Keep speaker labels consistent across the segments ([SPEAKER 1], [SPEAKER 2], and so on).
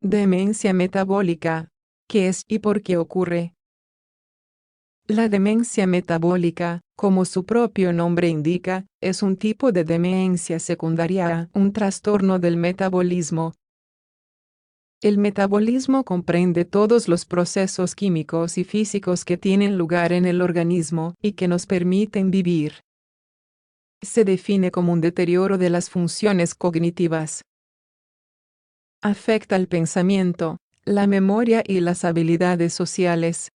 [SPEAKER 1] Demencia metabólica. ¿Qué es y por qué ocurre? La demencia metabólica, como su propio nombre indica, es un tipo de demencia secundaria a un trastorno del metabolismo. El metabolismo comprende todos los procesos químicos y físicos que tienen lugar en el organismo y que nos permiten vivir. Se define como un deterioro de las funciones cognitivas. Afecta el pensamiento, la memoria y las habilidades sociales,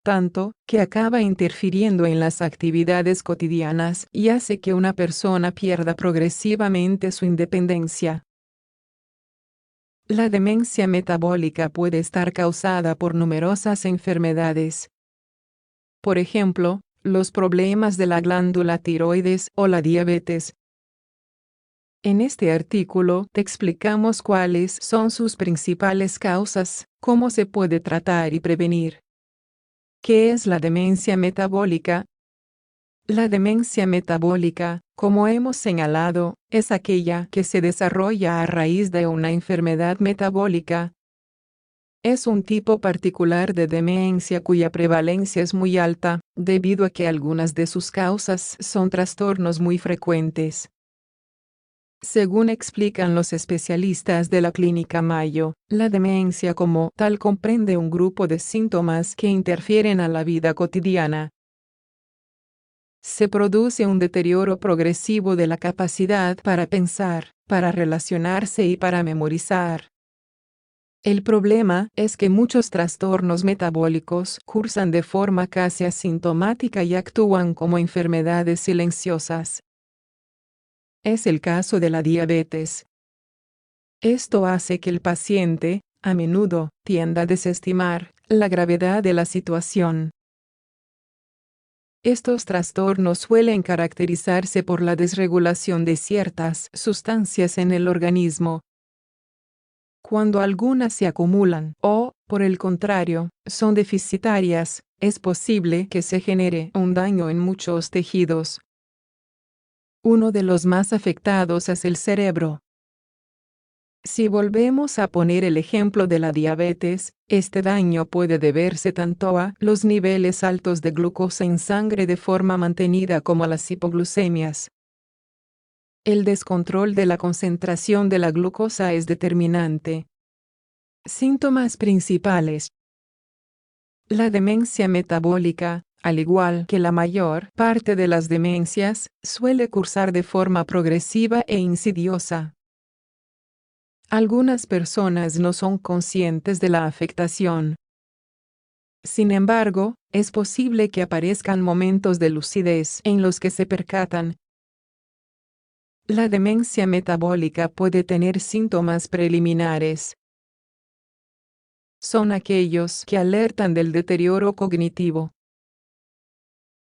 [SPEAKER 1] tanto que acaba interfiriendo en las actividades cotidianas y hace que una persona pierda progresivamente su independencia. La demencia metabólica puede estar causada por numerosas enfermedades. Por ejemplo, los problemas de la glándula tiroides o la diabetes. En este artículo te explicamos cuáles son sus principales causas, cómo se puede tratar y prevenir. ¿Qué es la demencia metabólica? La demencia metabólica, como hemos señalado, es aquella que se desarrolla a raíz de una enfermedad metabólica. Es un tipo particular de demencia cuya prevalencia es muy alta, debido a que algunas de sus causas son trastornos muy frecuentes. Según explican los especialistas de la Clínica Mayo, la demencia como tal comprende un grupo de síntomas que interfieren a la vida cotidiana. Se produce un deterioro progresivo de la capacidad para pensar, para relacionarse y para memorizar. El problema es que muchos trastornos metabólicos cursan de forma casi asintomática y actúan como enfermedades silenciosas. Es el caso de la diabetes. Esto hace que el paciente, a menudo, tienda a desestimar la gravedad de la situación. Estos trastornos suelen caracterizarse por la desregulación de ciertas sustancias en el organismo. Cuando algunas se acumulan o, por el contrario, son deficitarias, es posible que se genere un daño en muchos tejidos. Uno de los más afectados es el cerebro. Si volvemos a poner el ejemplo de la diabetes, este daño puede deberse tanto a los niveles altos de glucosa en sangre de forma mantenida como a las hipoglucemias. El descontrol de la concentración de la glucosa es determinante. Síntomas principales. La demencia metabólica, al igual que la mayor parte de las demencias, suele cursar de forma progresiva e insidiosa. Algunas personas no son conscientes de la afectación. Sin embargo, es posible que aparezcan momentos de lucidez en los que se percatan. La demencia metabólica puede tener síntomas preliminares. Son aquellos que alertan del deterioro cognitivo.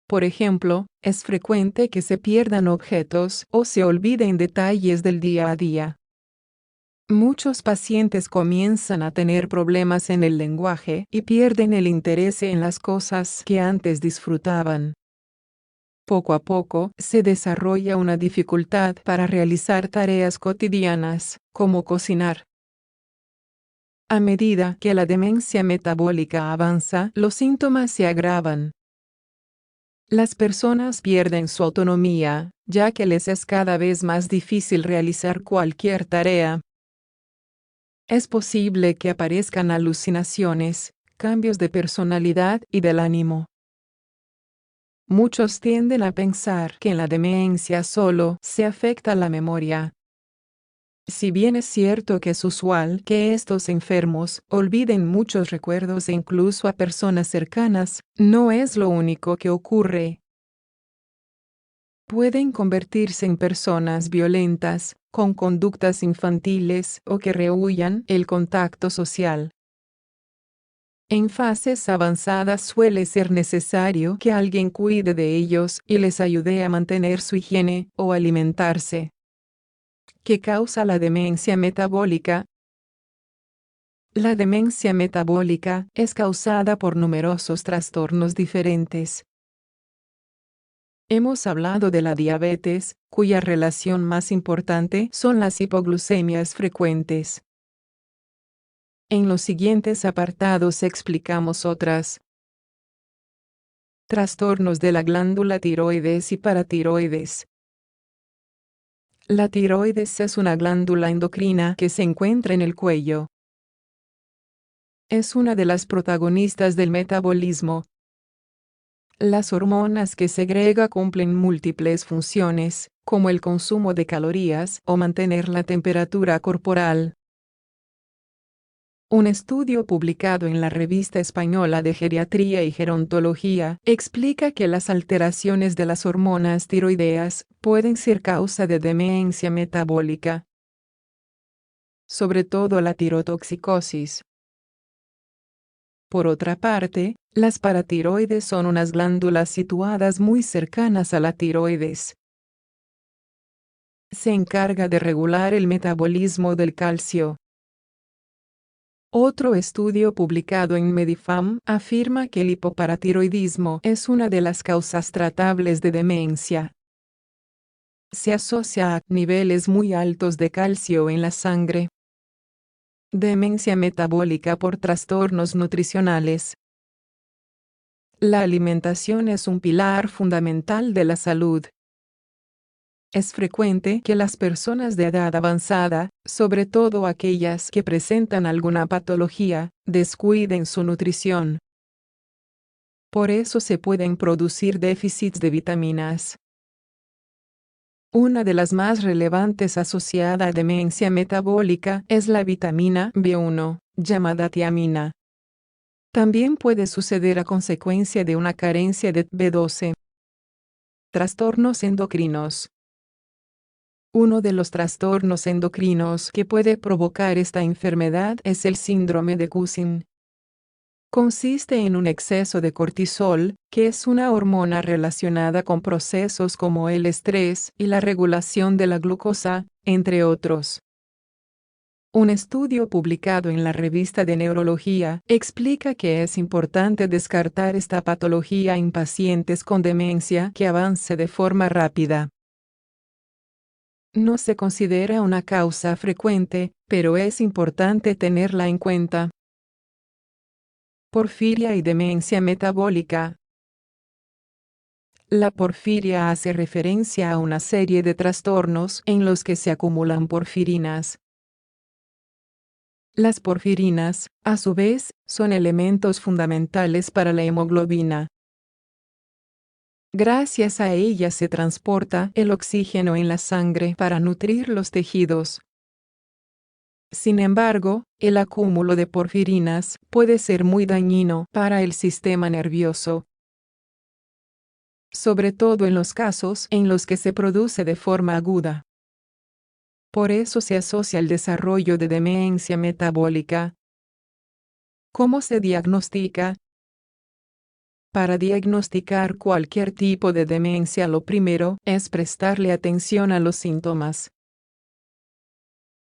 [SPEAKER 1] Por ejemplo, es frecuente que se pierdan objetos o se olviden detalles del día a día. Muchos pacientes comienzan a tener problemas en el lenguaje y pierden el interés en las cosas que antes disfrutaban. Poco a poco, se desarrolla una dificultad para realizar tareas cotidianas, como cocinar. A medida que la demencia metabólica avanza, los síntomas se agravan. Las personas pierden su autonomía, ya que les es cada vez más difícil realizar cualquier tarea. Es posible que aparezcan alucinaciones, cambios de personalidad y del ánimo. Muchos tienden a pensar que en la demencia solo se afecta la memoria. Si bien es cierto que es usual que estos enfermos olviden muchos recuerdos e incluso a personas cercanas, no es lo único que ocurre. Pueden convertirse en personas violentas, con conductas infantiles o que rehuyan el contacto social. En fases avanzadas suele ser necesario que alguien cuide de ellos y les ayude a mantener su higiene o alimentarse. ¿Qué causa la demencia metabólica? La demencia metabólica es causada por numerosos trastornos diferentes. Hemos hablado de la diabetes, cuya relación más importante son las hipoglucemias frecuentes. En los siguientes apartados explicamos otras. Trastornos de la glándula tiroides y paratiroides. La tiroides es una glándula endocrina que se encuentra en el cuello. Es una de las protagonistas del metabolismo. Las hormonas que segrega cumplen múltiples funciones, como el consumo de calorías o mantener la temperatura corporal. Un estudio publicado en la Revista Española de Geriatría y Gerontología explica que las alteraciones de las hormonas tiroideas pueden ser causa de demencia metabólica, sobre todo la tirotoxicosis. Por otra parte, las paratiroides son unas glándulas situadas muy cercanas a la tiroides. Se encarga de regular el metabolismo del calcio. Otro estudio publicado en Medifam afirma que el hipoparatiroidismo es una de las causas tratables de demencia. Se asocia a niveles muy altos de calcio en la sangre. Demencia metabólica por trastornos nutricionales. La alimentación es un pilar fundamental de la salud. Es frecuente que las personas de edad avanzada, sobre todo aquellas que presentan alguna patología, descuiden su nutrición. Por eso se pueden producir déficits de vitaminas. Una de las más relevantes asociada a demencia metabólica es la vitamina B1, llamada tiamina. También puede suceder a consecuencia de una carencia de B12. Trastornos endocrinos. Uno de los trastornos endocrinos que puede provocar esta enfermedad es el síndrome de Cushing. Consiste en un exceso de cortisol, que es una hormona relacionada con procesos como el estrés y la regulación de la glucosa, entre otros. Un estudio publicado en la Revista de Neurología explica que es importante descartar esta patología en pacientes con demencia que avance de forma rápida. No se considera una causa frecuente, pero es importante tenerla en cuenta. Porfiria y demencia metabólica. La porfiria hace referencia a una serie de trastornos en los que se acumulan porfirinas. Las porfirinas, a su vez, son elementos fundamentales para la hemoglobina. Gracias a ella se transporta el oxígeno en la sangre para nutrir los tejidos. Sin embargo, el acúmulo de porfirinas puede ser muy dañino para el sistema nervioso, sobre todo en los casos en los que se produce de forma aguda. Por eso se asocia al desarrollo de demencia metabólica. ¿Cómo se diagnostica? Para diagnosticar cualquier tipo de demencia, lo primero es prestarle atención a los síntomas.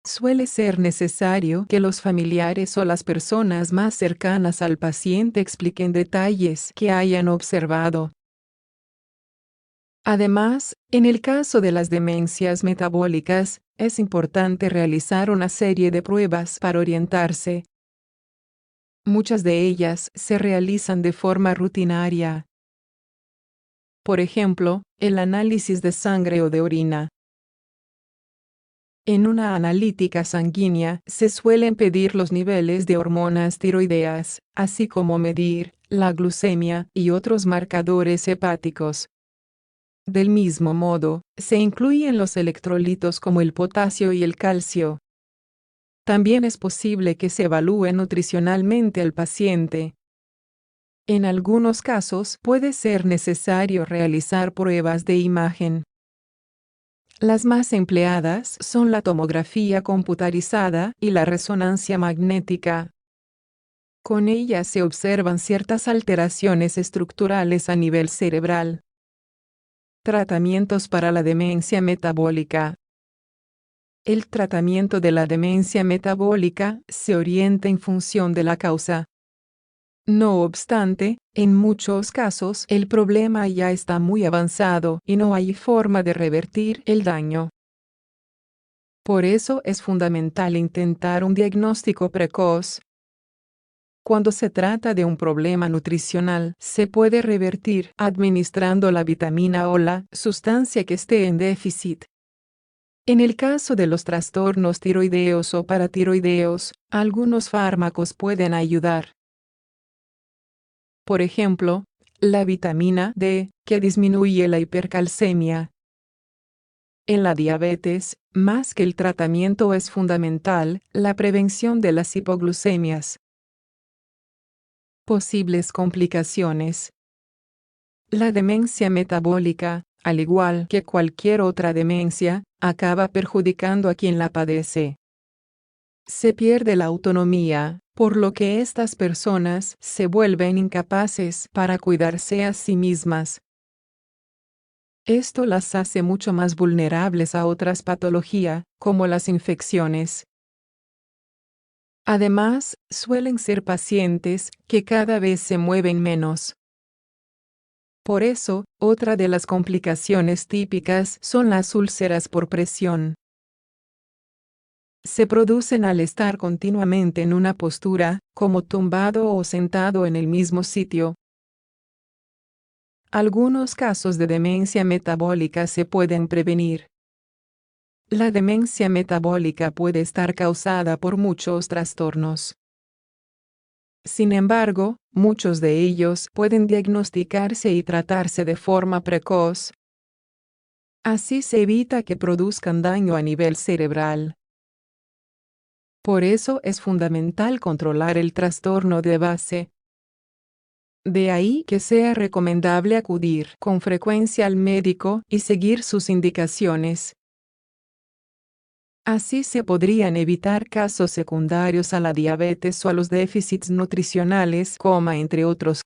[SPEAKER 1] Suele ser necesario que los familiares o las personas más cercanas al paciente expliquen detalles que hayan observado. Además, en el caso de las demencias metabólicas, es importante realizar una serie de pruebas para orientarse. Muchas de ellas se realizan de forma rutinaria. Por ejemplo, el análisis de sangre o de orina. En una analítica sanguínea se suelen pedir los niveles de hormonas tiroideas, así como medir la glucemia y otros marcadores hepáticos. Del mismo modo, se incluyen los electrolitos como el potasio y el calcio. También es posible que se evalúe nutricionalmente al paciente. En algunos casos puede ser necesario realizar pruebas de imagen. Las más empleadas son la tomografía computarizada y la resonancia magnética. Con ellas se observan ciertas alteraciones estructurales a nivel cerebral. Tratamientos para la demencia metabólica. El tratamiento de la demencia metabólica se orienta en función de la causa. No obstante, en muchos casos el problema ya está muy avanzado y no hay forma de revertir el daño. Por eso es fundamental intentar un diagnóstico precoz. Cuando se trata de un problema nutricional, se puede revertir administrando la vitamina o la sustancia que esté en déficit. En el caso de los trastornos tiroideos o paratiroideos, algunos fármacos pueden ayudar. Por ejemplo, la vitamina D, que disminuye la hipercalcemia. En la diabetes, más que el tratamiento es fundamental, la prevención de las hipoglucemias. Posibles complicaciones. La demencia metabólica, al igual que cualquier otra demencia, acaba perjudicando a quien la padece. Se pierde la autonomía, por lo que estas personas se vuelven incapaces para cuidarse a sí mismas. Esto las hace mucho más vulnerables a otras patologías, como las infecciones. Además, suelen ser pacientes que cada vez se mueven menos. Por eso, otra de las complicaciones típicas son las úlceras por presión. Se producen al estar continuamente en una postura, como tumbado o sentado en el mismo sitio. Algunos casos de demencia metabólica se pueden prevenir. La demencia metabólica puede estar causada por muchos trastornos. Sin embargo, muchos de ellos pueden diagnosticarse y tratarse de forma precoz. Así se evita que produzcan daño a nivel cerebral. Por eso es fundamental controlar el trastorno de base. De ahí que sea recomendable acudir con frecuencia al médico y seguir sus indicaciones. Así se podrían evitar casos secundarios a la diabetes o a los déficits nutricionales, entre otros.